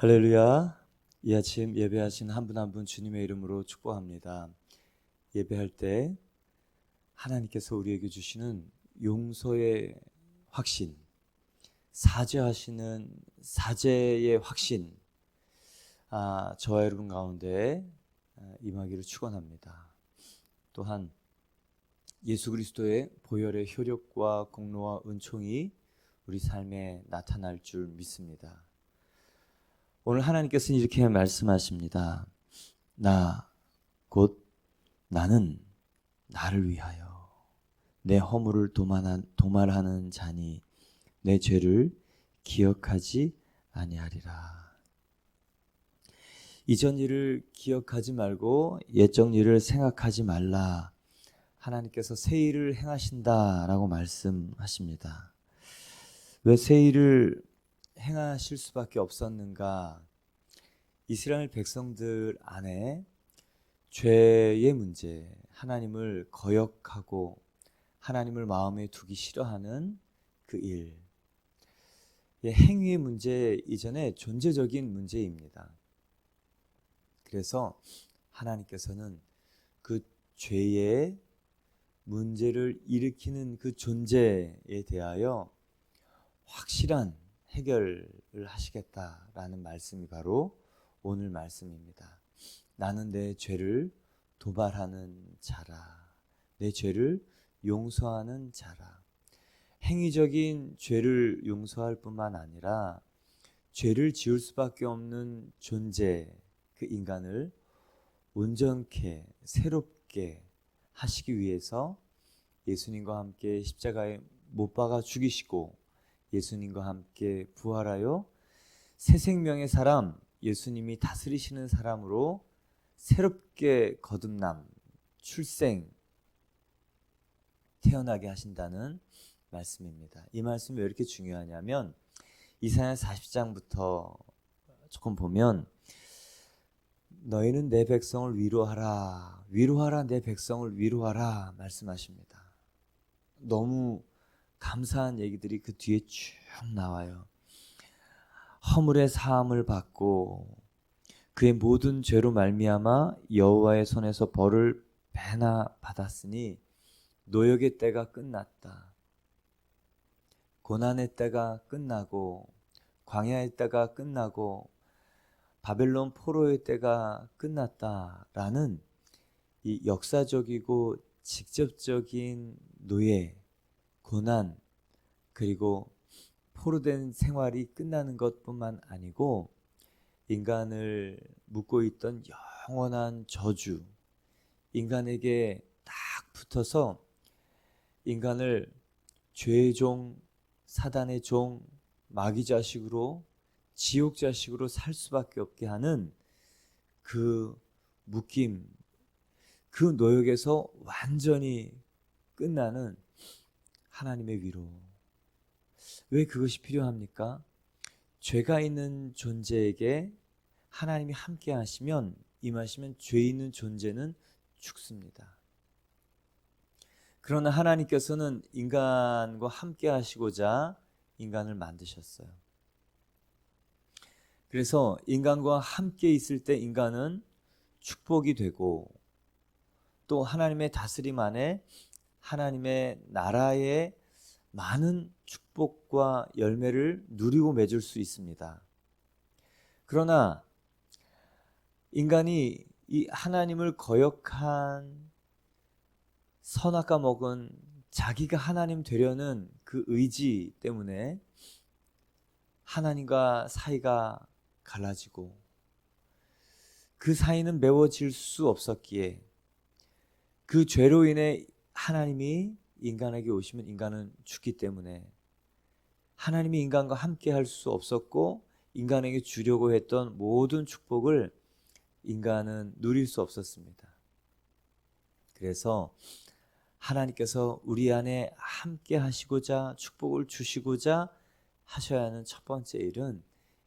할렐루야. 이 아침 예배하신 한 분 한 분 주님의 이름으로 축복합니다. 예배할 때 하나님께서 우리에게 주시는 용서의 확신, 사죄하시는 사죄의 확신, 저와 여러분 가운데 임하기를 축원합니다. 또한 예수 그리스도의 보혈의 효력과 공로와 은총이 우리 삶에 나타날 줄 믿습니다. 오늘 하나님께서는 이렇게 말씀하십니다. 곧 나는 나를 위하여 내 허물을 도말하는 자니 내 죄를 기억하지 아니하리라. 이전 일을 기억하지 말고 옛적 일을 생각하지 말라. 하나님께서 새 일을 행하신다라고 말씀하십니다. 왜 새 일을 행하실 수밖에 없었는가? 이스라엘 백성들 안에 죄의 문제, 하나님을 거역하고 하나님을 마음에 두기 싫어하는 그 일, 행위의 문제 이전에 존재적인 문제입니다. 그래서 하나님께서는 그 죄의 문제를 일으키는 그 존재에 대하여 확실한 해결을 하시겠다라는 말씀이 바로 오늘 말씀입니다. 나는 내 죄를 도발하는 자라. 내 죄를 용서하는 자라. 행위적인 죄를 용서할 뿐만 아니라 죄를 지을 수밖에 없는 존재, 그 인간을 온전케 새롭게 하시기 위해서 예수님과 함께 십자가에 못 박아 죽이시고 예수님과 함께 부활하여 새 생명의 사람, 예수님이 다스리시는 사람으로 새롭게 거듭남, 출생, 태어나게 하신다는 말씀입니다. 이 말씀이 왜 이렇게 중요하냐면 이사야 40장부터 조금 보면 너희는 내 백성을 위로하라, 위로하라, 내 백성을 위로하라 말씀하십니다. 너무 감사한 얘기들이 그 뒤에 쭉 나와요. 허물의 사함을 받고 그의 모든 죄로 말미암아 여호와의 손에서 벌을 배나 받았으니 노역의 때가 끝났다. 고난의 때가 끝나고 광야의 때가 끝나고 바벨론 포로의 때가 끝났다라는 이 역사적이고 직접적인 노예, 고난, 그리고 포로된 생활이 끝나는 것뿐만 아니고 인간을 묶고 있던 영원한 저주, 인간에게 딱 붙어서 인간을 죄의 종, 사단의 종, 마귀 자식으로, 지옥 자식으로 살 수밖에 없게 하는 그 묶임, 그 노역에서 완전히 끝나는 하나님의 위로. 왜 그것이 필요합니까? 죄가 있는 존재에게 하나님이 함께 하시면, 임하시면 죄 있는 존재는 죽습니다. 그러나 하나님께서는 인간과 함께 하시고자 인간을 만드셨어요. 그래서 인간과 함께 있을 때 인간은 축복이 되고 또 하나님의 다스림 안에 하나님의 나라의 많은 축복과 열매를 누리고 맺을 수 있습니다. 그러나 인간이 이 하나님을 거역한 선악과 먹은 자기가 하나님 되려는 그 의지 때문에 하나님과 사이가 갈라지고 그 사이는 메워질 수 없었기에 그 죄로 인해 하나님이 인간에게 오시면 인간은 죽기 때문에 하나님이 인간과 함께 할 수 없었고 인간에게 주려고 했던 모든 축복을 인간은 누릴 수 없었습니다. 그래서 하나님께서 우리 안에 함께 하시고자 축복을 주시고자 하셔야 하는 첫 번째 일은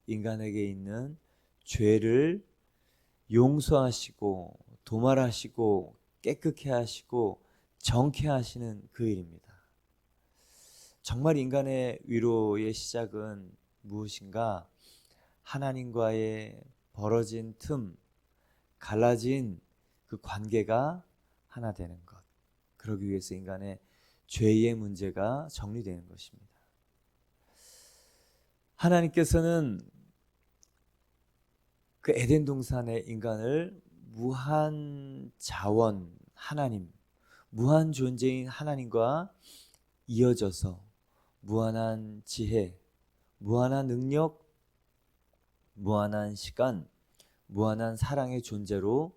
인간에게 있는 죄를 용서하시고 도말하시고 깨끗게 하시고 정케 하시는 그 일입니다. 정말 인간의 위로의 시작은 무엇인가? 하나님과의 벌어진 틈, 갈라진 그 관계가 하나 되는 것. 그러기 위해서 인간의 죄의 문제가 정리되는 것입니다. 하나님께서는 그 에덴 동산의 인간을 무한 자원 하나님, 무한 존재인 하나님과 이어져서 무한한 지혜, 무한한 능력, 무한한 시간, 무한한 사랑의 존재로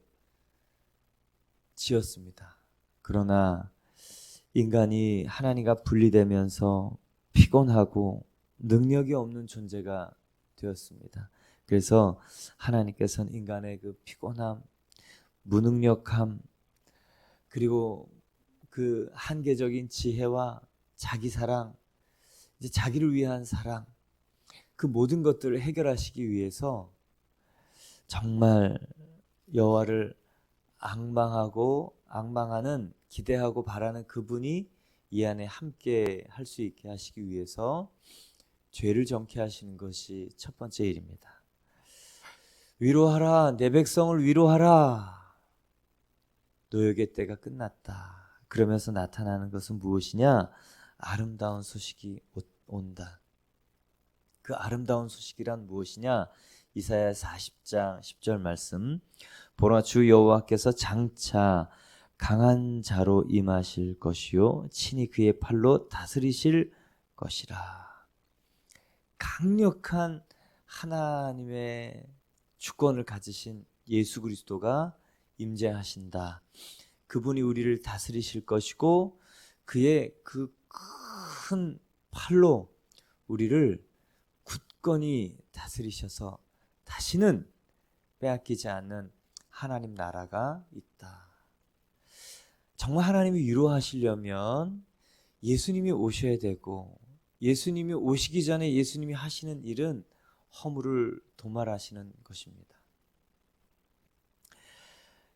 지었습니다. 그러나 인간이 하나님과 분리되면서 피곤하고 능력이 없는 존재가 되었습니다. 그래서 하나님께서는 인간의 그 피곤함, 무능력함, 그리고 그 한계적인 지혜와 자기 사랑, 이제 자기를 위한 사랑, 그 모든 것들을 해결하시기 위해서 정말 여호와를 앙망하는 기대하고 바라는 그분이 이 안에 함께 할 수 있게 하시기 위해서 죄를 정케 하시는 것이 첫 번째 일입니다. 위로하라, 내 백성을 위로하라. 노역의 때가 끝났다. 그러면서 나타나는 것은 무엇이냐? 아름다운 소식이 온다. 그 아름다운 소식이란 무엇이냐? 이사야 40장 10절 말씀. 보라, 주 여호와께서 장차 강한 자로 임하실 것이요 친히 그의 팔로 다스리실 것이라. 강력한 하나님의 주권을 가지신 예수 그리스도가 임재하신다. 그분이 우리를 다스리실 것이고 그의 그 큰 팔로 우리를 굳건히 다스리셔서 다시는 빼앗기지 않는 하나님 나라가 있다. 정말 하나님이 위로하시려면 예수님이 오셔야 되고, 예수님이 오시기 전에 예수님이 하시는 일은 허물을 도말하시는 것입니다.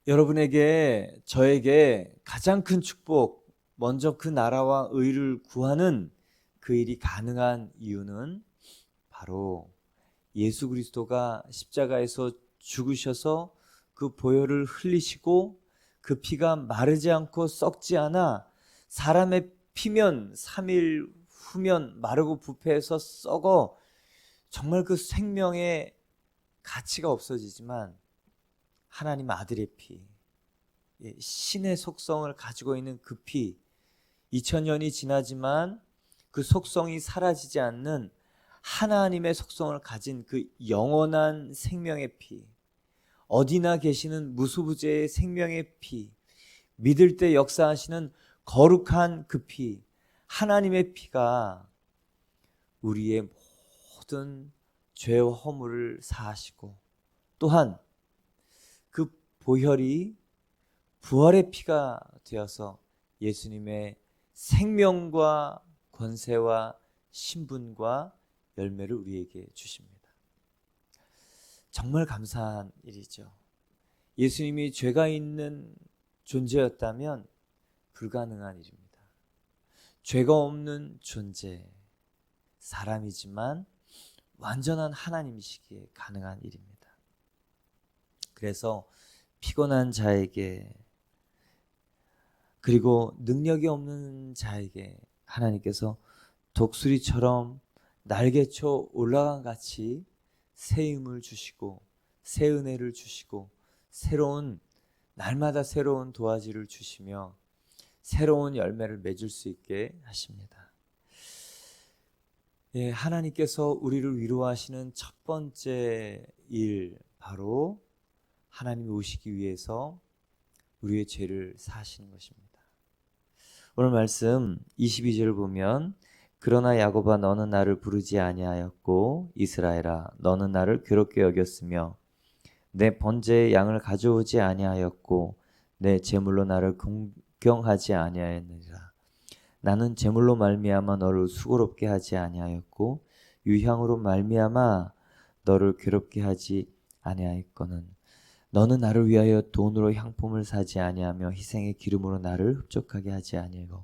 여러분에게, 저에게 가장 큰 축복, 먼저 그 나라와 의를 구하는 그 일이 가능한 이유는 바로 예수 그리스도가 십자가에서 죽으셔서 그 보혈을 흘리시고 그 피가 마르지 않고 썩지 않아 사람의 피면 3일 후면 마르고 부패해서 썩어 정말 그 생명의 가치가 없어지지만 하나님 아들의 피, 신의 속성을 가지고 있는 그 피, 2000년이 지나지만 그 속성이 사라지지 않는 하나님의 속성을 가진 그 영원한 생명의 피, 어디나 계시는 무소부재의 생명의 피, 믿을 때 역사하시는 거룩한 그 피, 하나님의 피가 우리의 모든 죄와 허물을 사하시고, 또한 그 보혈이 부활의 피가 되어서 예수님의 생명과 권세와 신분과 열매를 우리에게 주십니다. 정말 감사한 일이죠. 예수님이 죄가 있는 존재였다면 불가능한 일입니다. 죄가 없는 존재, 사람이지만 완전한 하나님이시기에 가능한 일입니다. 그래서 피곤한 자에게, 그리고 능력이 없는 자에게 하나님께서 독수리처럼 날개쳐 올라간 같이 새 힘을 주시고 새 은혜를 주시고 날마다 새로운 도화지를 주시며 새로운 열매를 맺을 수 있게 하십니다. 하나님께서 우리를 위로하시는 첫 번째 일, 바로 하나님이 오시기 위해서 우리의 죄를 사하시는 것입니다. 오늘 말씀 22절을 보면, 그러나 야곱아 너는 나를 부르지 아니하였고 이스라엘아 너는 나를 괴롭게 여겼으며 내 번제의 양을 가져오지 아니하였고 내 제물로 나를 공경하지 아니하였느니라. 나는 제물로 말미암아 너를 수고롭게 하지 아니하였고 유향으로 말미암아 너를 괴롭게 하지 아니하였거늘 너는 나를 위하여 돈으로 향품을 사지 아니하며 희생의 기름으로 나를 흡족하게 하지 아니하고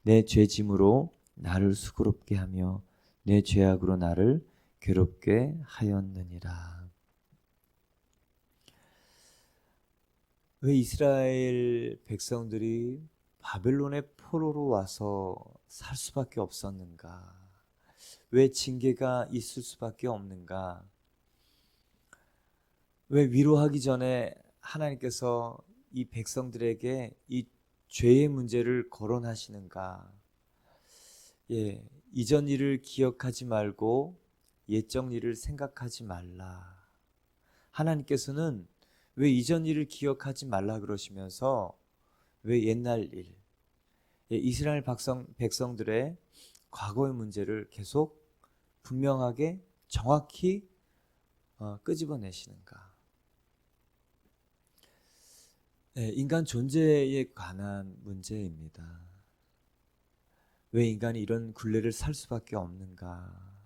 내 죄짐으로 나를 수고롭게 하며 내 죄악으로 나를 괴롭게 하였느니라. 왜 이스라엘 백성들이 바벨론의 포로로 와서 살 수밖에 없었는가? 왜 징계가 있을 수밖에 없는가? 왜 위로하기 전에 하나님께서 이 백성들에게 이 죄의 문제를 거론하시는가? 예, 이전 일을 기억하지 말고 옛적 일을 생각하지 말라. 하나님께서는 왜 이전 일을 기억하지 말라 그러시면서 왜 옛날 일, 예, 이스라엘 백성들의 과거의 문제를 계속 분명하게 정확히 끄집어내시는가? 예, 인간 존재에 관한 문제입니다. 왜 인간이 이런 굴레를 살 수밖에 없는가?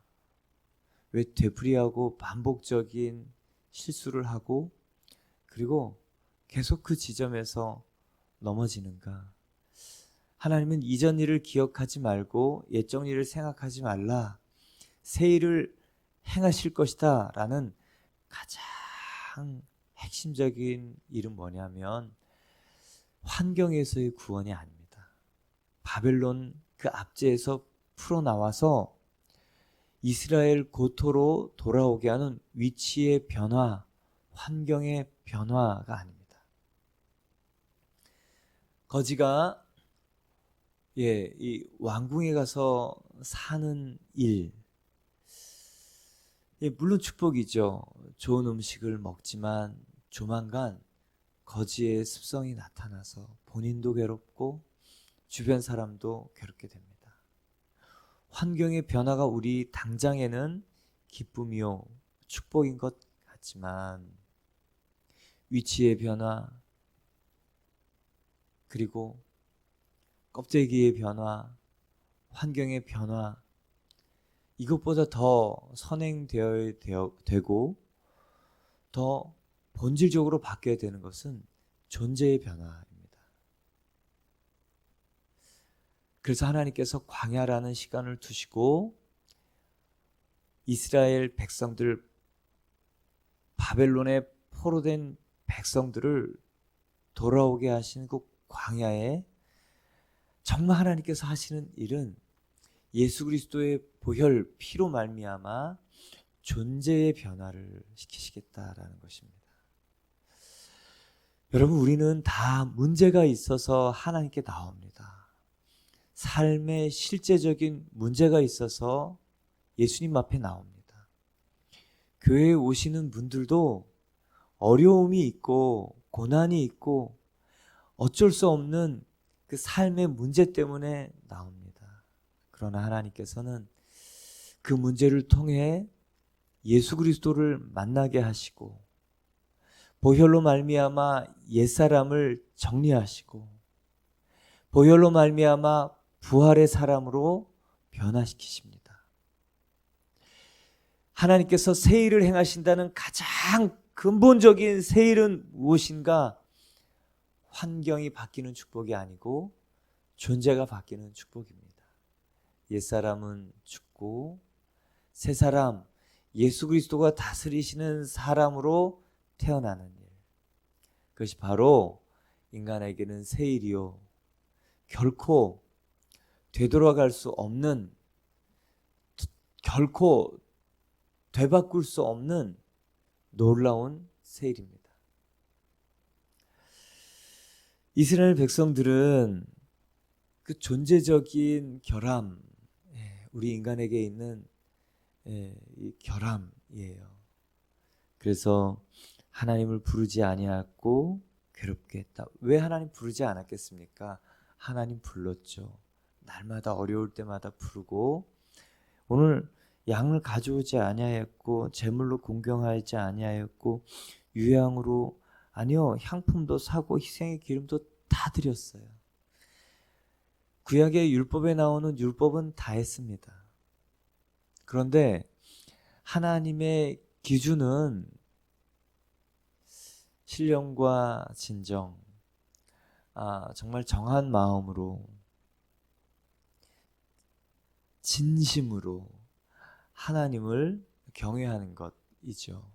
왜 되풀이하고 반복적인 실수를 하고 그리고 계속 그 지점에서 넘어지는가? 하나님은 이전 일을 기억하지 말고 옛적 일을 생각하지 말라. 새 일을 행하실 것이다 라는 가장 핵심적인 일은 뭐냐면 환경에서의 구원이 아닙니다. 바벨론 그 압제에서 풀어나와서 이스라엘 고토로 돌아오게 하는 위치의 변화, 환경의 변화가 아닙니다. 거지가 이 왕궁에 가서 사는 일, 물론 축복이죠. 좋은 음식을 먹지만 조만간 거지의 습성이 나타나서 본인도 괴롭고 주변 사람도 괴롭게 됩니다. 환경의 변화가 우리 당장에는 기쁨이요 축복인 것 같지만 위치의 변화 그리고 껍데기의 변화, 환경의 변화 이것보다 더 선행되어야 되고 더 본질적으로 바뀌어야 되는 것은 존재의 변화입니다. 그래서 하나님께서 광야라는 시간을 두시고 이스라엘 백성들, 바벨론에 포로된 백성들을 돌아오게 하신 그 광야에 정말 하나님께서 하시는 일은 예수 그리스도의 보혈 피로 말미암아 존재의 변화를 시키시겠다라는 것입니다. 여러분, 우리는 다 문제가 있어서 하나님께 나옵니다. 삶의 실제적인 문제가 있어서 예수님 앞에 나옵니다. 교회에 오시는 분들도 어려움이 있고 고난이 있고 어쩔 수 없는 그 삶의 문제 때문에 나옵니다. 그러나 하나님께서는 그 문제를 통해 예수 그리스도를 만나게 하시고 보혈로 말미암아 옛사람을 정리하시고 보혈로 말미암아 부활의 사람으로 변화시키십니다. 하나님께서 새 일을 행하신다는 가장 근본적인 새 일은 무엇인가? 환경이 바뀌는 축복이 아니고 존재가 바뀌는 축복입니다. 옛사람은 죽고 새 사람, 예수 그리스도가 다스리시는 사람으로 태어나는 일. 그것이 바로 인간에게는 새 일이요 결코 되돌아갈 수 없는, 결코 되바꿀 수 없는 놀라운 새 일입니다. 이스라엘 백성들은 그 존재적인 결함, 우리 인간에게 있는 이 결함이에요. 그래서 하나님을 부르지 아니하고 괴롭게 했다. 왜 하나님 부르지 않았겠습니까? 하나님 불렀죠. 날마다 어려울 때마다 부르고 오늘 양을 가져오지 아니하였고 제물로 공경하지 아니하였고 유향으로 아니요 향품도 사고 희생의 기름도 다 드렸어요. 구약의 율법에 나오는 율법은 다 했습니다. 그런데 하나님의 기준은 신령과 진정, 정말 정한 마음으로 진심으로 하나님을 경외하는 것이죠.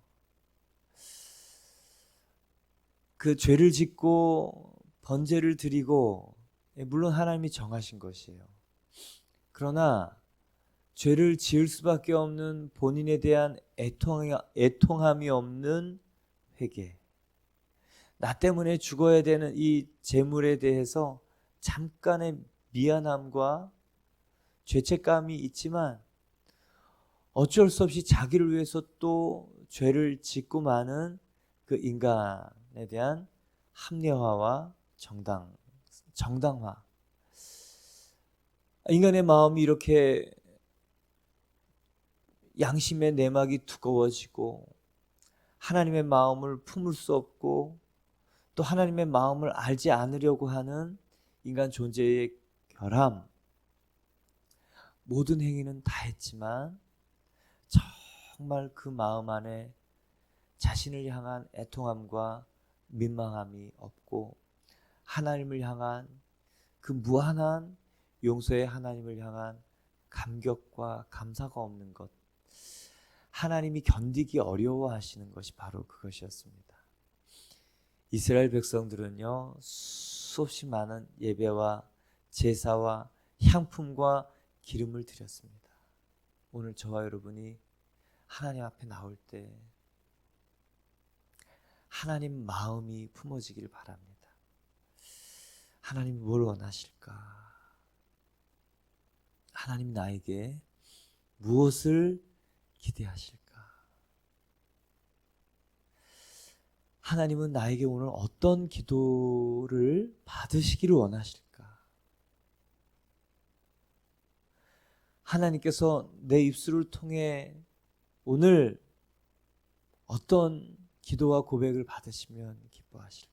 그 죄를 짓고 번제를 드리고, 물론 하나님이 정하신 것이에요. 그러나 죄를 지을 수밖에 없는 본인에 대한 애통함이 없는 회개, 나 때문에 죽어야 되는 이 재물에 대해서 잠깐의 미안함과 죄책감이 있지만 어쩔 수 없이 자기를 위해서 또 죄를 짓고 마는 그 인간에 대한 합리화와 정당화. 인간의 마음이 이렇게 양심의 내막이 두꺼워지고 하나님의 마음을 품을 수 없고 또 하나님의 마음을 알지 않으려고 하는 인간 존재의 결함, 모든 행위는 다 했지만 정말 그 마음 안에 자신을 향한 애통함과 민망함이 없고 하나님을 향한 그 무한한 용서의 하나님을 향한 감격과 감사가 없는 것, 하나님이 견디기 어려워하시는 것이 바로 그것이었습니다. 이스라엘 백성들은요, 수없이 많은 예배와 제사와 향품과 기름을 드렸습니다. 오늘 저와 여러분이 하나님 앞에 나올 때 하나님 마음이 품어지길 바랍니다. 하나님이 뭘 원하실까? 하나님 나에게 무엇을 기대하실까? 하나님은 나에게 오늘 어떤 기도를 받으시기를 원하실까? 하나님께서 내 입술을 통해 오늘 어떤 기도와 고백을 받으시면 기뻐하실까?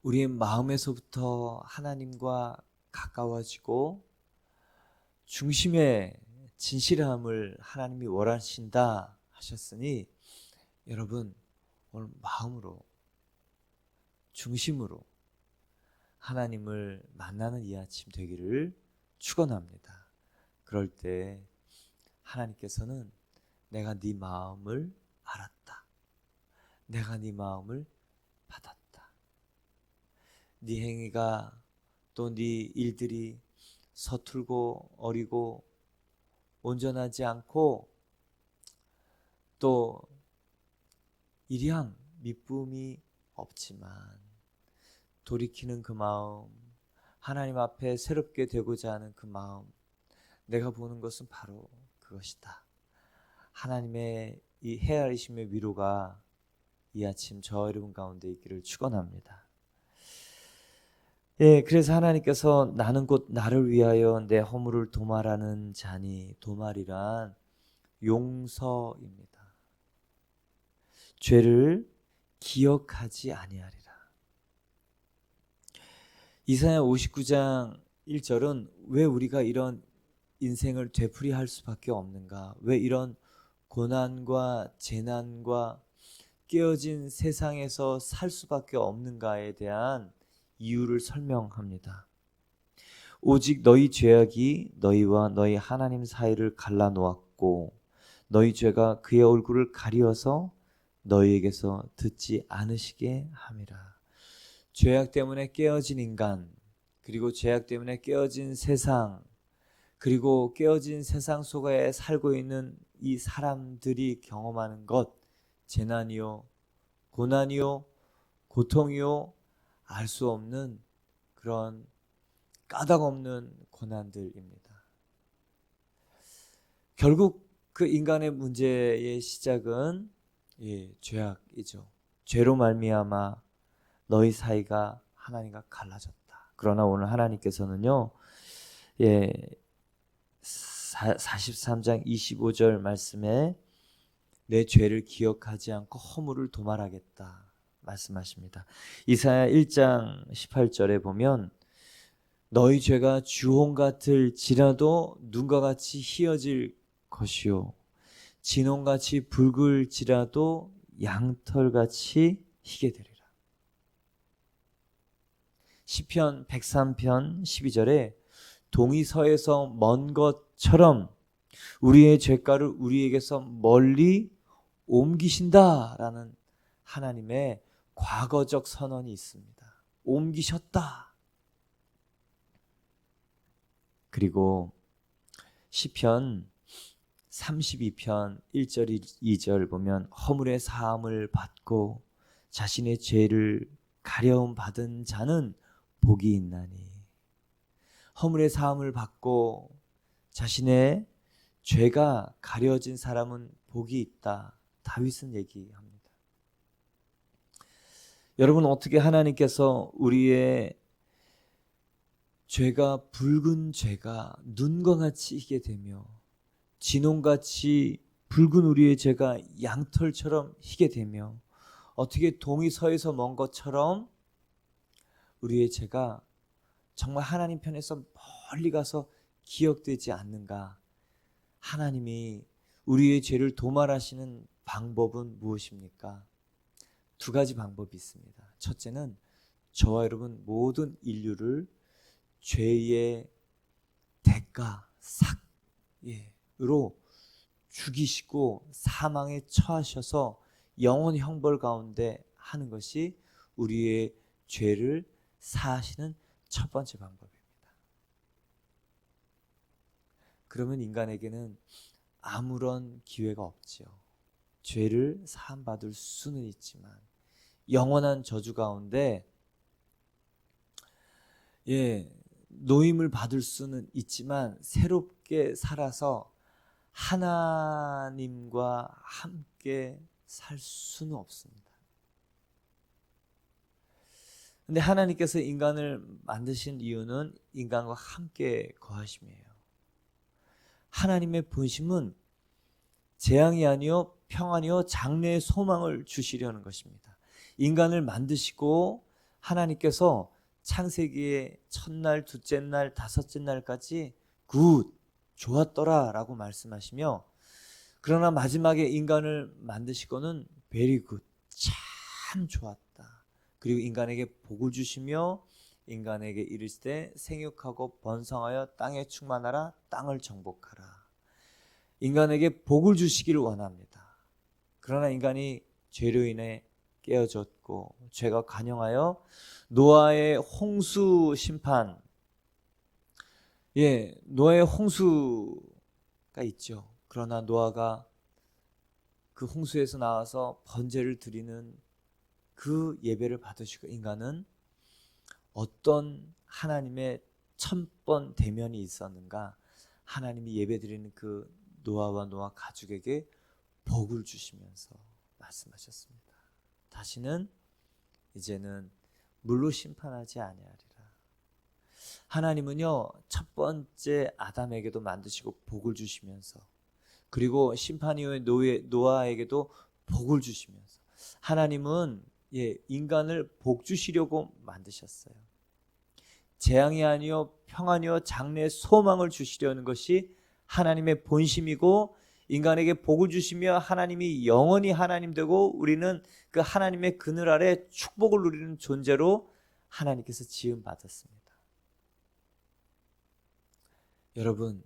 우리의 마음에서부터 하나님과 가까워지고 중심의 진실함을 하나님이 원하신다 하셨으니 여러분 오늘 마음으로 중심으로 하나님을 만나는 이 아침 되기를 축원합니다. 그럴 때 하나님께서는 내가 네 마음을 알았다. 내가 네 마음을 받았다. 네 행위가 또 네 일들이 서툴고 어리고 온전하지 않고 또 일양 미쁨이 없지만 돌이키는 그 마음, 하나님 앞에 새롭게 되고자 하는 그 마음, 내가 보는 것은 바로 그것이다. 하나님의 이 헤아리심의 위로가 이 아침 저 여러분 가운데 있기를 축원합니다. 예, 그래서 하나님께서 나는 곧 나를 위하여 내 허물을 도말하는 자니, 도말이란 용서입니다. 죄를 기억하지 아니하리라. 이사야 59장 1절은 왜 우리가 이런 인생을 되풀이할 수밖에 없는가? 왜 이런 고난과 재난과 깨어진 세상에서 살 수밖에 없는가에 대한 이유를 설명합니다. 오직 너희 죄악이 너희와 너희 하나님 사이를 갈라놓았고 너희 죄가 그의 얼굴을 가리어서 너희에게서 듣지 않으시게 함이라. 죄악 때문에 깨어진 인간, 그리고 죄악 때문에 깨어진 세상, 그리고 깨어진 세상 속에 살고 있는 이 사람들이 경험하는 것, 재난이요, 고난이요, 고통이요, 알 수 없는 그런 까닭없는 고난들입니다. 결국 그 인간의 문제의 시작은 죄악이죠. 죄로 말미암아 너희 사이가 하나님과 갈라졌다. 그러나 오늘 하나님께서는요, 43장 25절 말씀에 내 죄를 기억하지 않고 허물을 도말하겠다 말씀하십니다. 이사야 1장 18절에 보면 너희 죄가 주홍 같을지라도 눈과 같이 희어질 것이요 진홍같이 붉을지라도 양털같이 희게 되리라. 시편 103편 12절에 동이 서에서 먼 것 것처럼 우리의 죄가를 우리에게서 멀리 옮기신다라는 하나님의 과거적 선언이 있습니다. 옮기셨다. 그리고 시편 32편 1절 2절 보면 허물의 사함을 받고 자신의 죄를 가려움 받은 자는 복이 있나니. 허물의 사함을 받고 자신의 죄가 가려진 사람은 복이 있다. 다윗은 얘기합니다. 여러분, 어떻게 하나님께서 우리의 죄가, 붉은 죄가 눈과 같이 희게 되며 진홍같이 붉은 우리의 죄가 양털처럼 희게 되며 어떻게 동이 서에서 먼 것처럼 우리의 죄가 정말 하나님 편에서 멀리 가서 기억되지 않는가? 하나님이 우리의 죄를 도말하시는 방법은 무엇입니까? 두 가지 방법이 있습니다. 첫째는 저와 여러분 모든 인류를 죄의 대가, 삭으로 죽이시고 사망에 처하셔서 영원 형벌 가운데 하는 것이 우리의 죄를 사하시는 첫 번째 방법입니다. 그러면 인간에게는 아무런 기회가 없지요. 죄를 사함받을 수는 있지만 영원한 저주 가운데 노임을 받을 수는 있지만 새롭게 살아서 하나님과 함께 살 수는 없습니다. 근데 하나님께서 인간을 만드신 이유는 인간과 함께 거하심이에요. 하나님의 본심은 재앙이 아니요 평안이요 장래의 소망을 주시려는 것입니다. 인간을 만드시고 하나님께서 창세기의 첫날, 둘째 날, 다섯째 날까지 굿, 좋았더라 라고 말씀하시며, 그러나 마지막에 인간을 만드시고는 very good, 참 좋았다. 그리고 인간에게 복을 주시며 인간에게 이르시되 생육하고 번성하여 땅에 충만하라, 땅을 정복하라. 인간에게 복을 주시기를 원합니다. 그러나 인간이 죄로 인해 깨어졌고 죄가 관영하여 노아의 홍수 심판, 노아의 홍수가 있죠. 그러나 노아가 그 홍수에서 나와서 번제를 드리는 그 예배를 받으시고 인간은 어떤 하나님의 천번 대면이 있었는가? 하나님이 예배드리는 그 노아와 노아 가족에게 복을 주시면서 말씀하셨습니다. 다시는 이제는 물로 심판하지 아니하리라. 하나님은요, 첫 번째 아담에게도 만드시고 복을 주시면서, 그리고 심판 이후에 노아에게도 복을 주시면서, 하나님은 인간을 복 주시려고 만드셨어요. 재앙이 아니요 평안이요 장래의 소망을 주시려는 것이 하나님의 본심이고, 인간에게 복을 주시며 하나님이 영원히 하나님 되고 우리는 그 하나님의 그늘 아래 축복을 누리는 존재로 하나님께서 지음 받았습니다. 여러분,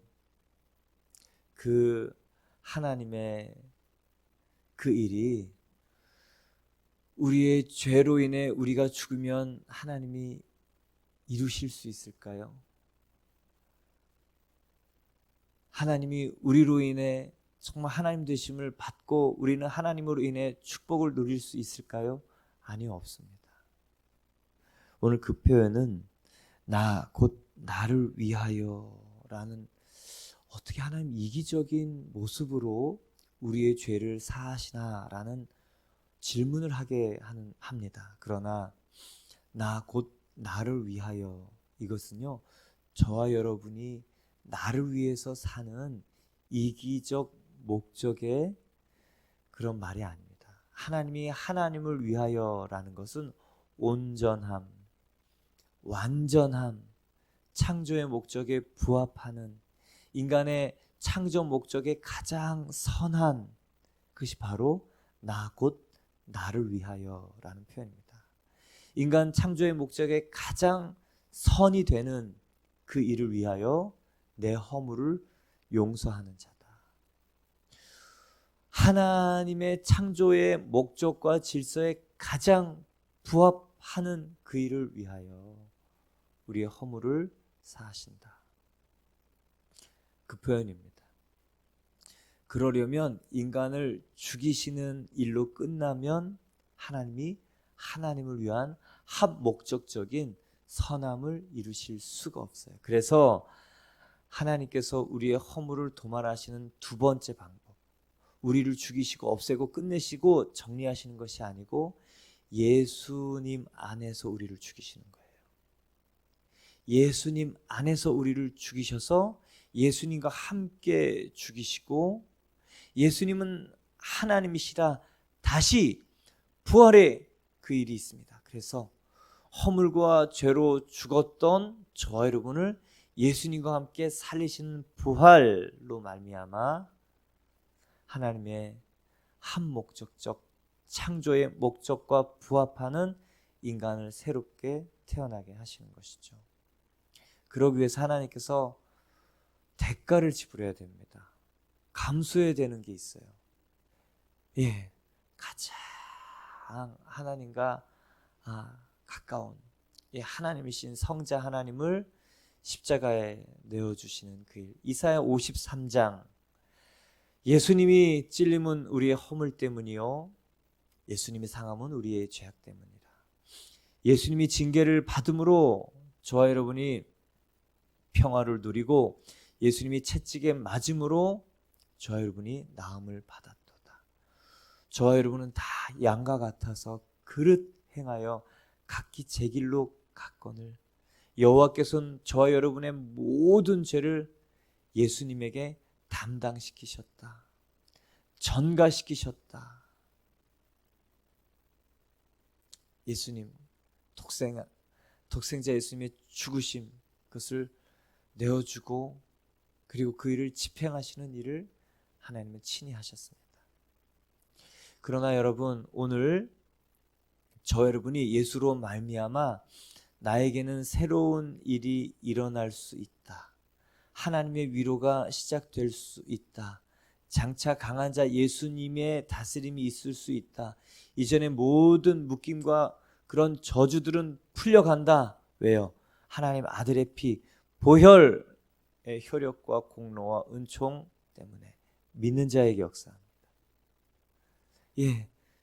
그 하나님의 그 일이 우리의 죄로 인해 우리가 죽으면 하나님이 이루실 수 있을까요? 하나님이 우리로 인해 정말 하나님 되심을 받고 우리는 하나님으로 인해 축복을 누릴 수 있을까요? 아니요, 없습니다. 오늘 그 표현은 곧 나를 위하여 라는, 어떻게 하나님 이기적인 모습으로 우리의 죄를 사하시나라는 질문을 하게 합니다. 그러나 곧 나를 위하여, 이것은요 저와 여러분이 나를 위해서 사는 이기적 목적의 그런 말이 아닙니다. 하나님이 하나님을 위하여라는 것은 온전함, 완전함, 창조의 목적에 부합하는 인간의 창조 목적의 가장 선한 것이 바로 곧 나를 위하여라는 표현입니다. 인간 창조의 목적에 가장 선이 되는 그 일을 위하여 내 허물을 용서하는 자다. 하나님의 창조의 목적과 질서에 가장 부합하는 그 일을 위하여 우리의 허물을 사하신다. 그 표현입니다. 그러려면 인간을 죽이시는 일로 끝나면 하나님이 하나님을 위한 합목적적인 선함을 이루실 수가 없어요. 그래서 하나님께서 우리의 허물을 도말하시는 두 번째 방법, 우리를 죽이시고 없애고 끝내시고 정리하시는 것이 아니고 예수님 안에서 우리를 죽이시는 거예요. 예수님 안에서 우리를 죽이셔서 예수님과 함께 죽이시고, 예수님은 하나님이시라 다시 부활의 그 일이 있습니다. 그래서 허물과 죄로 죽었던 저와 여러분을 예수님과 함께 살리시는 부활로 말미암아 하나님의 한목적적 창조의 목적과 부합하는 인간을 새롭게 태어나게 하시는 것이죠. 그러기 위해서 하나님께서 대가를 지불해야 됩니다. 감수해야 되는 게 있어요. 가장 하나님과 가까운 하나님이신 성자 하나님을 십자가에 내어주시는 그 일. 이사야 53장, 예수님이 찔림은 우리의 허물 때문이요 예수님의 상함은 우리의 죄악 때문이라. 예수님이 징계를 받음으로 저와 여러분이 평화를 누리고, 예수님이 채찍에 맞음으로 저와 여러분이 나음을 받았도다. 저와 여러분은 다 양과 같아서 그릇 행하여 각기 제 길로 갔거늘 여호와께서는 저와 여러분의 모든 죄를 예수님에게 담당시키셨다. 전가시키셨다. 예수님, 독생자 예수님의 죽으심, 그것을 내어주고 그리고 그 일을 집행하시는 일을 하나님은 친히 하셨습니다. 그러나 여러분, 오늘 저 여러분이 예수로 말미암아 나에게는 새로운 일이 일어날 수 있다. 하나님의 위로가 시작될 수 있다. 장차 강한 자 예수님의 다스림이 있을 수 있다. 이전의 모든 묶임과 그런 저주들은 풀려간다. 왜요? 하나님 아들의 피, 보혈의 효력과 공로와 은총 때문에 믿는 자에게 역사합니다.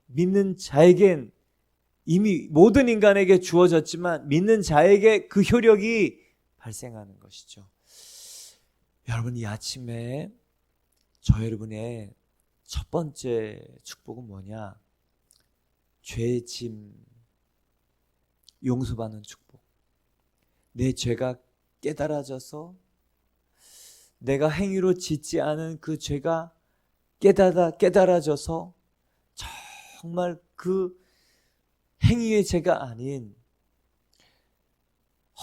믿는 자에겐 이미 모든 인간에게 주어졌지만 믿는 자에게 그 효력이 발생하는 것이죠. 여러분, 이 아침에 저 여러분의 첫 번째 축복은 뭐냐? 죄의 짐 용서받는 축복. 내 죄가 깨달아져서 내가 행위로 짓지 않은 그 죄가 깨달아져서 정말 그 행위의 죄가 아닌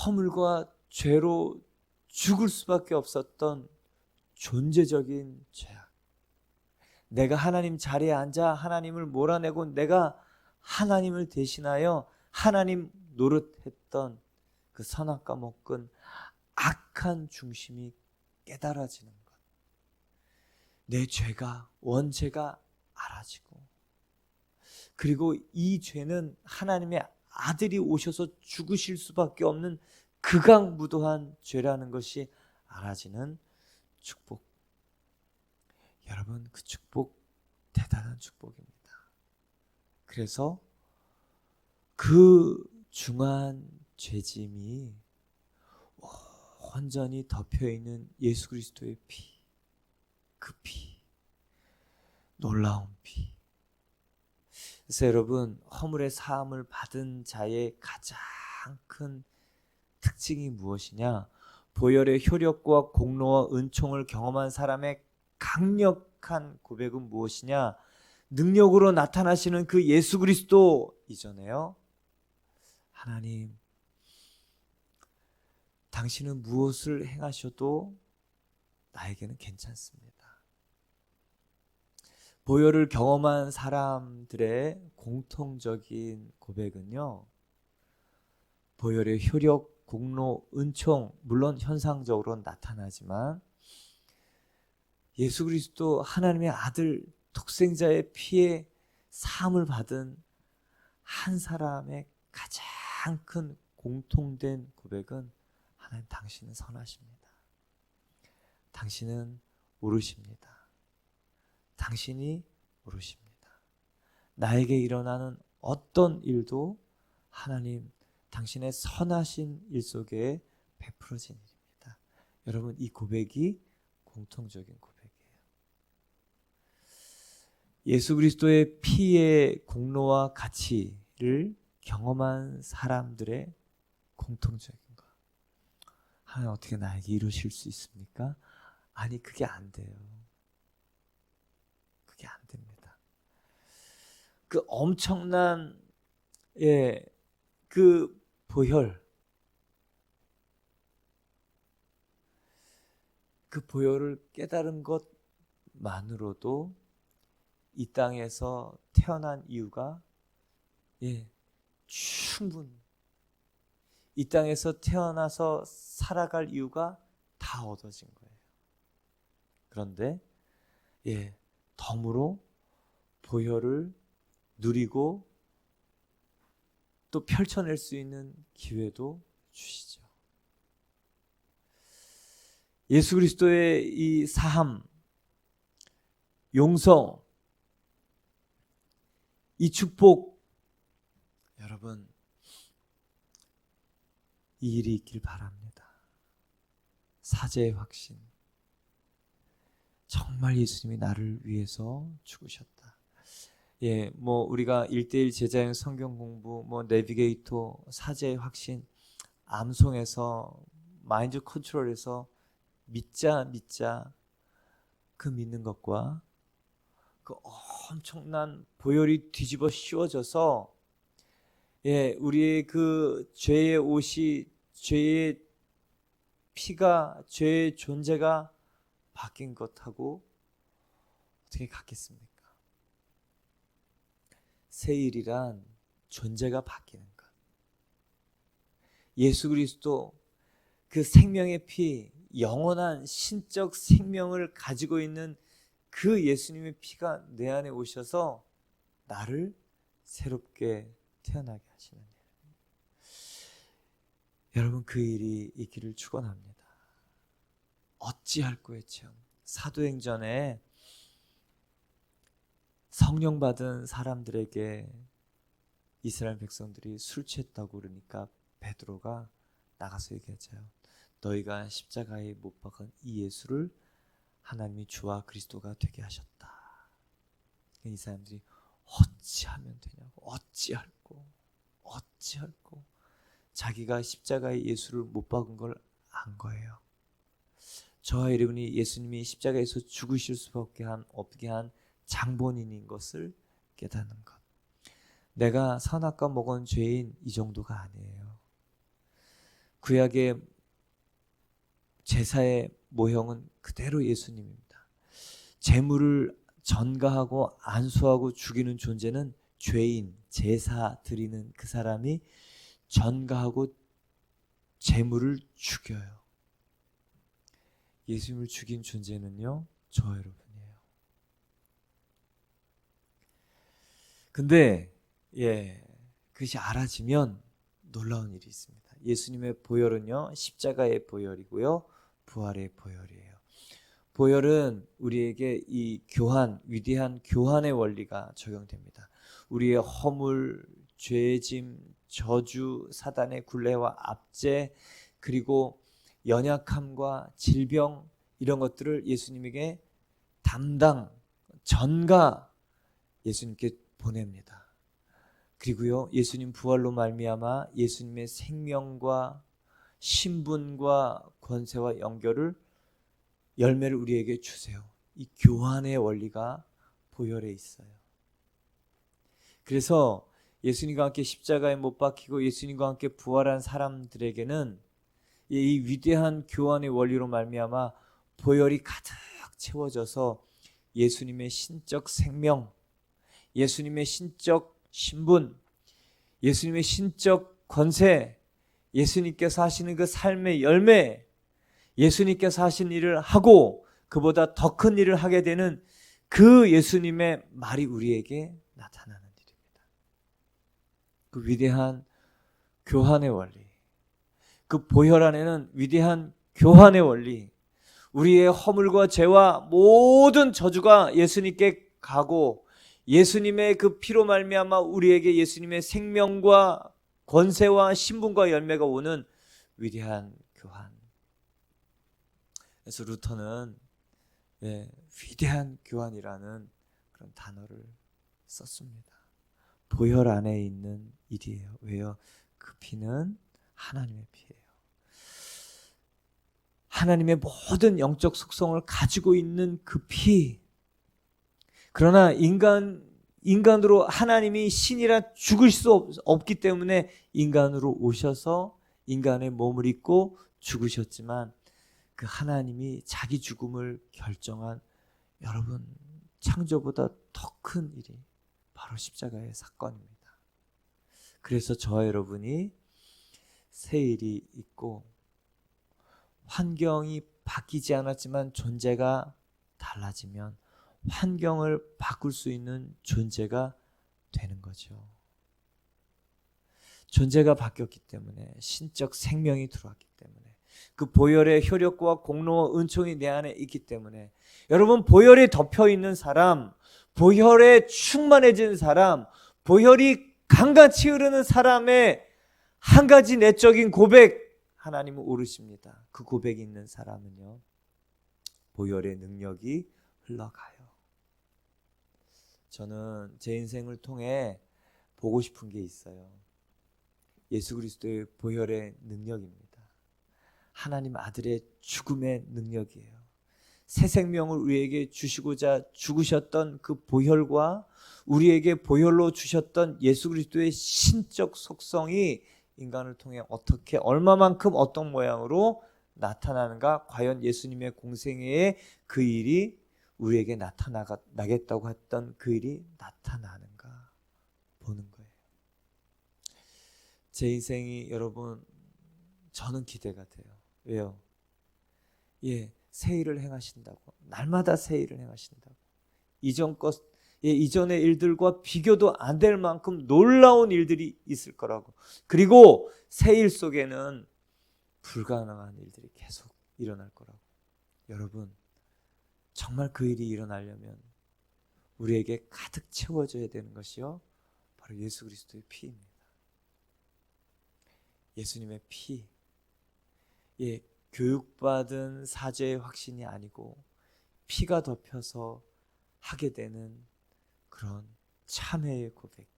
허물과 죄로 죽을 수밖에 없었던 존재적인 죄악. 내가 하나님 자리에 앉아 하나님을 몰아내고 내가 하나님을 대신하여 하나님 노릇했던 그 선악과 먹은 악한 중심이 깨달아지는 것. 내 죄가, 원죄가 알아지고, 그리고 이 죄는 하나님의 아들이 오셔서 죽으실 수밖에 없는 극악무도한 죄라는 것이 알아지는 축복. 여러분, 그 축복 대단한 축복입니다. 그래서 그 중한 죄짐이 온전히 덮여있는 예수 그리스도의 피, 그 피, 놀라운 피. 그래서 여러분, 허물의 사함을 받은 자의 가장 큰 특징이 무엇이냐? 보혈의 효력과 공로와 은총을 경험한 사람의 강력한 고백은 무엇이냐? 능력으로 나타나시는 그 예수 그리스도이잖아요. 하나님, 당신은 무엇을 행하셔도 나에게는 괜찮습니다. 보혈을 경험한 사람들의 공통적인 고백은요, 보혈의 효력, 공로, 은총, 물론 현상적으로 나타나지만 예수 그리스도 하나님의 아들 독생자의 피에 사함을 받은 한 사람의 가장 큰 공통된 고백은 하나님 당신은 선하십니다. 당신은 옳으십니다. 당신이 옳으십니다. 나에게 일어나는 어떤 일도 하나님 당신의 선하신 일 속에 베풀어진 일입니다. 여러분, 이 고백이 공통적인 고백이에요. 예수 그리스도의 피의 공로와 가치를 경험한 사람들의 공통적인 것. 하나님 어떻게 나에게 이루실 수 있습니까? 아니, 그게 안 돼요. 그게 안 됩니다. 그 엄청난 그 보혈, 그 보혈을 깨달은 것만으로도 이 땅에서 태어난 이유가 충분. 이 땅에서 태어나서 살아갈 이유가 다 얻어진 거예요. 그런데 덤으로 보혈을 누리고 또 펼쳐낼 수 있는 기회도 주시죠. 예수 그리스도의 이 사함, 용서, 이 축복, 여러분 이 일이 있길 바랍니다. 사제의 확신, 정말 예수님이 나를 위해서 죽으셨다. 우리가 1:1 제자형 성경 공부, 내비게이터, 사제의 확신, 암송에서 마인드 컨트롤에서 믿자 그 믿는 것과 그 엄청난 보혈이 뒤집어 씌워져서 우리의 그 죄의 옷이, 죄의 피가, 죄의 존재가 바뀐 것하고 어떻게 같겠습니까? 새 일이란 존재가 바뀌는 것. 예수 그리스도 그 생명의 피, 영원한 신적 생명을 가지고 있는 그 예수님의 피가 내 안에 오셔서 나를 새롭게 태어나게 하시는 일. 여러분, 그 일이 있기를 축원합니다. 어찌할꼬의 체험. 사도행전에 성령 받은 사람들에게 이스라엘 백성들이 술 취했다고 그러니까 베드로가 나가서 얘기하죠. 너희가 십자가에 못 박은 이 예수를 하나님이 주와 그리스도가 되게 하셨다. 이 사람들이 어찌하면 되냐고, 어찌할꼬 자기가 십자가에 예수를 못 박은 걸 안 거예요. 저와 여러분이 예수님이 십자가에서 죽으실 수밖에 없게 한 장본인인 것을 깨닫는 것. 내가 선악과 먹은 죄인 이 정도가 아니에요. 구약의 제사의 모형은 그대로 예수님입니다. 제물을 전가하고 안수하고 죽이는 존재는 죄인, 제사 드리는 그 사람이 전가하고 제물을 죽여요. 예수님을 죽인 존재는요, 저와 여러분이에요. 근데 그것이 알아지면 놀라운 일이 있습니다. 예수님의 보혈은요, 십자가의 보혈이고요, 부활의 보혈이에요. 보혈은 우리에게 이 교환, 위대한 교환의 원리가 적용됩니다. 우리의 허물, 죄짐, 저주, 사단의 굴레와 압제, 그리고 연약함과 질병, 이런 것들을 예수님에게 담당, 전가 예수님께 보냅니다. 그리고요, 예수님 부활로 말미암아 예수님의 생명과 신분과 권세와 열매를 우리에게 주세요. 이 교환의 원리가 보혈에 있어요. 그래서 예수님과 함께 십자가에 못 박히고 예수님과 함께 부활한 사람들에게는 이 위대한 교환의 원리로 말미암아 보혈이 가득 채워져서 예수님의 신적 생명, 예수님의 신적 신분, 예수님의 신적 권세, 예수님께서 하시는 그 삶의 열매, 예수님께서 하신 일을 하고 그보다 더 큰 일을 하게 되는 그 예수님의 말이 우리에게 나타나는 일입니다. 그 위대한 교환의 원리, 그 보혈 안에는 위대한 교환의 원리, 우리의 허물과 죄와 모든 저주가 예수님께 가고 예수님의 그 피로 말미암아 우리에게 예수님의 생명과 권세와 신분과 열매가 오는 위대한 교환. 그래서 루터는 위대한 교환이라는 그런 단어를 썼습니다. 보혈 안에 있는 일이에요. 왜요? 그 피는 하나님의 피예요. 하나님의 모든 영적 속성을 가지고 있는 그 피. 그러나 인간으로 하나님이 신이라 죽을 수 없기 때문에 인간으로 오셔서 인간의 몸을 입고 죽으셨지만 그 하나님이 자기 죽음을 결정한 여러분 창조보다 더 큰 일이 바로 십자가의 사건입니다. 그래서 저와 여러분이 세일이 있고 환경이 바뀌지 않았지만 존재가 달라지면 환경을 바꿀 수 있는 존재가 되는 거죠. 존재가 바뀌었기 때문에 신적 생명이 들어왔기 때문에 그 보혈의 효력과 공로와 은총이 내 안에 있기 때문에 여러분 보혈에 덮여 있는 사람, 보혈에 충만해진 사람, 보혈이 강같이 흐르는 사람의 한 가지 내적인 고백 하나님은 오르십니다. 그 고백이 있는 사람은요 보혈의 능력이 흘러가요. 저는 제 인생을 통해 보고 싶은 게 있어요. 예수 그리스도의 보혈의 능력입니다. 하나님 아들의 죽음의 능력이에요. 새 생명을 우리에게 주시고자 죽으셨던 그 보혈과 우리에게 보혈로 주셨던 예수 그리스도의 신적 속성이 인간을 통해 어떻게 얼마만큼 어떤 모양으로 나타나는가, 과연 예수님의 공생애에 그 일이 우리에게 나타나겠다고 했던 그 일이 나타나는가 보는 거예요. 제 인생이 여러분 저는 기대가 돼요. 왜요? 새 일을 행하신다고, 날마다 새 일을 행하신다고, 이전의 일들과 비교도 안 될 만큼 놀라운 일들이 있을 거라고, 그리고 새 일 속에는 불가능한 일들이 계속 일어날 거라고. 여러분 정말 그 일이 일어나려면 우리에게 가득 채워져야 되는 것이요 바로 예수 그리스도의 피입니다. 예수님의 피. 교육받은 사제의 확신이 아니고 피가 덮여서 하게 되는 그런 참회의 고백.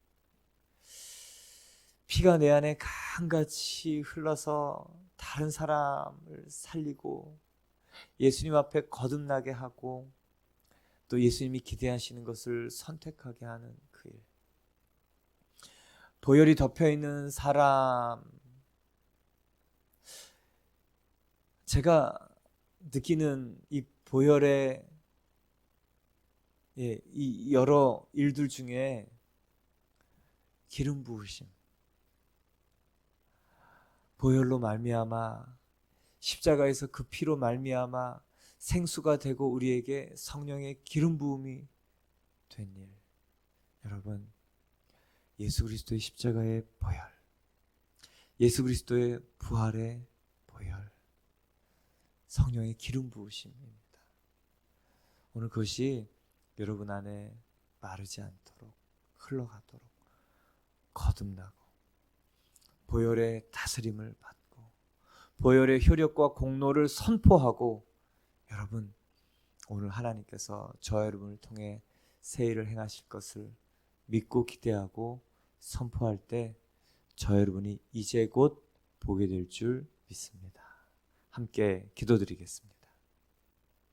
피가 내 안에 강같이 흘러서 다른 사람을 살리고 예수님 앞에 거듭나게 하고 또 예수님이 기대하시는 것을 선택하게 하는 그 일. 보혈이 덮여있는 사람, 제가 느끼는 이 보혈의 이 여러 일들 중에 기름 부으심, 보혈로 말미암아 십자가에서 그 피로 말미암아 생수가 되고 우리에게 성령의 기름 부음이 된 일. 여러분 예수 그리스도의 십자가의 보혈, 예수 그리스도의 부활의 보혈, 성령의 기름 부으심입니다. 오늘 그것이 여러분 안에 마르지 않도록 흘러가도록 거듭나고 보혈의 다스림을 받고 보혈의 효력과 공로를 선포하고, 여러분 오늘 하나님께서 저와 여러분을 통해 새 일을 행하실 것을 믿고 기대하고 선포할 때 저와 여러분이 이제 곧 보게 될 줄 믿습니다. 함께 기도드리겠습니다.